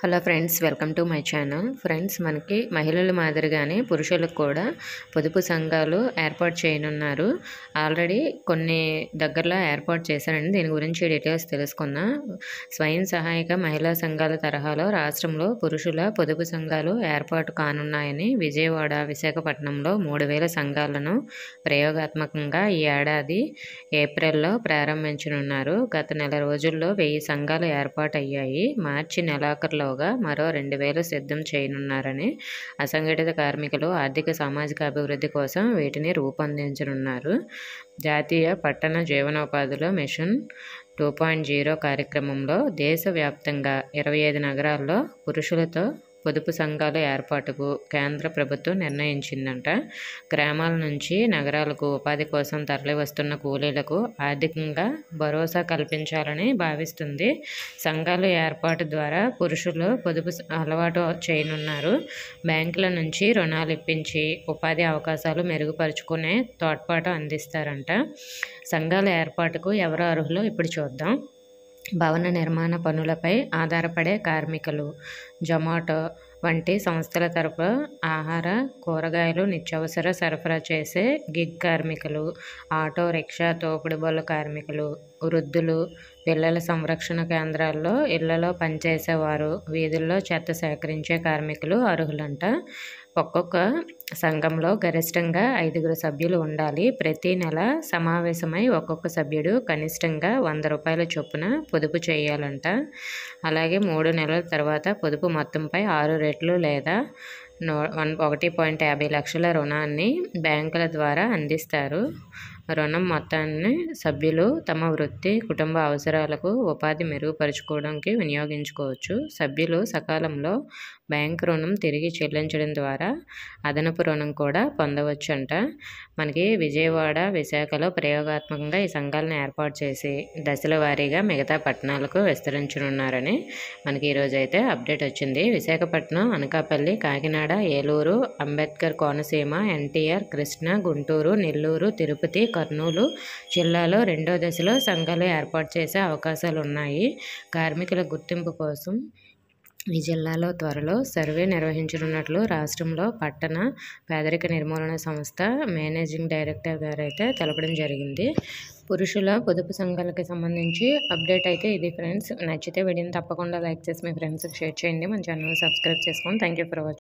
Hello friends, welcome to my channel. Friends, మనకి మహిళల మాదిరిగానే పురుషులకు కూడా పొదుపు సంఘాలు ఏర్పాటు చేయనున్నారు. ఆల్రెడీ కొన్ని దగ్గరలో ఏర్పాటు చేశారండి. దీని గురించి డీటెయిల్స్ తెలుసుకుందాం. స్వయం సహాయక మహిళా సంఘాల తరహాలో రాష్ట్రంలో పురుషుల పొదుపు సంఘాలు ఏర్పాటు కానున్నాయని విజయవాడ, విశాఖపట్నంలో 3000 సంఘాలను ప్రయోగాత్మకంగా ఈ ఏడాది ఏప్రిల్లో ప్రారంభించనున్నారు. గత నెల రోజుల్లో 1000 సంఘాలు ఏర్పాటయ్యాయి. మార్చి నెలాఖరులో మరో 2000 సిద్ధం చేయనున్నారని, అసంఘటిత కార్మికులు ఆర్థిక సామాజిక అభివృద్ధి కోసం వీటిని రూపొందించనున్నారు. జాతీయ పట్టణ జీవనోపాధుల మిషన్ 2.0 కార్యక్రమంలో దేశవ్యాప్తంగా 25 నగరాల్లో పురుషులతో పొదుపు సంఘాల ఏర్పాటుకు కేంద్ర ప్రభుత్వం నిర్ణయించిందంట. గ్రామాల నుంచి నగరాలకు ఉపాధి కోసం తరలివస్తున్న కూలీలకు ఆర్థికంగా భరోసా కల్పించాలని భావిస్తుంది. సంఘాల ఏర్పాటు ద్వారా పురుషులు పొదుపు అలవాటు చేయనున్నారు. బ్యాంకుల నుంచి రుణాలు ఇప్పించి ఉపాధి అవకాశాలు మెరుగుపరుచుకునే తోడ్పాటు అందిస్తారంట. సంఘాల ఏర్పాటుకు ఎవరు అర్హులో ఇప్పుడు చూద్దాం. భవన నిర్మాణ పనులపై ఆధారపడే కార్మికులు, జొమాటో వంటి సంస్థల తరపు ఆహార, కూరగాయలు, నిత్యావసర సరఫరా చేసే గిగ్ కార్మికులు, ఆటో రిక్షా తోపుడు బళ్ళు కార్మికులు, వృద్ధులు, పిల్లల సంరక్షణ కేంద్రాల్లో ఇళ్లలో పనిచేసేవారు, వీధుల్లో చెత్త సేకరించే కార్మికులు అర్హులంట. ఒక్కొక్క సంఘంలో గరిష్టంగా 5 సభ్యులు ఉండాలి. ప్రతి నెల సమావేశమై ఒక్కొక్క సభ్యుడు కనిష్టంగా ₹100 చొప్పున పొదుపు చేయాలంట. అలాగే 3 నెలల తర్వాత పొదుపు మొత్తంపై 6 రెట్లు లేదా 1.50 లక్షల రుణాన్ని బ్యాంకుల ద్వారా అందిస్తారు. రుణం మొత్తాన్ని సభ్యులు తమ వృత్తి, కుటుంబ అవసరాలకు, ఉపాధి మెరుగుపరుచుకోవడానికి వినియోగించుకోవచ్చు. సభ్యులు సకాలంలో బ్యాంకు రుణం తిరిగి చెల్లించడం ద్వారా అదనపు రుణం కూడా పొందవచ్చంట. మనకి విజయవాడ, విశాఖలో ప్రయోగాత్మకంగా ఈ సంఘాలను ఏర్పాటు చేసి దశల వారీగా మిగతా పట్టణాలకు విస్తరించనున్నారని మనకి ఈరోజు అయితే అప్డేట్ వచ్చింది. విశాఖపట్నం, అనకాపల్లి, కాకినాడ, ఏలూరు, అంబేద్కర్ కోనసీమ, ఎన్టీఆర్, కృష్ణా, గుంటూరు, నెల్లూరు, తిరుపతి, కర్నూలు జిల్లాలో 2వ దశలో సంఘాలు ఏర్పాటు చేసే అవకాశాలు ఉన్నాయి. కార్మికుల గుర్తింపు కోసం ఈ జిల్లాలో త్వరలో సర్వే నిర్వహించనున్నట్లు రాష్ట్రంలో పట్టణ పేదరిక నిర్మూలన సంస్థ మేనేజింగ్ డైరెక్టర్ గారు అయితే తెలపడం జరిగింది. పురుషుల పొదుపు సంఘాలకు సంబంధించి అప్డేట్ అయితే ఇది ఫ్రెండ్స్. నచ్చితే వీడియోని తప్పకుండా లైక్ చేసి మీ ఫ్రెండ్స్కి షేర్ చేయండి. మన ఛానల్ సబ్స్క్రైబ్ చేసుకోండి. Thank you for watching.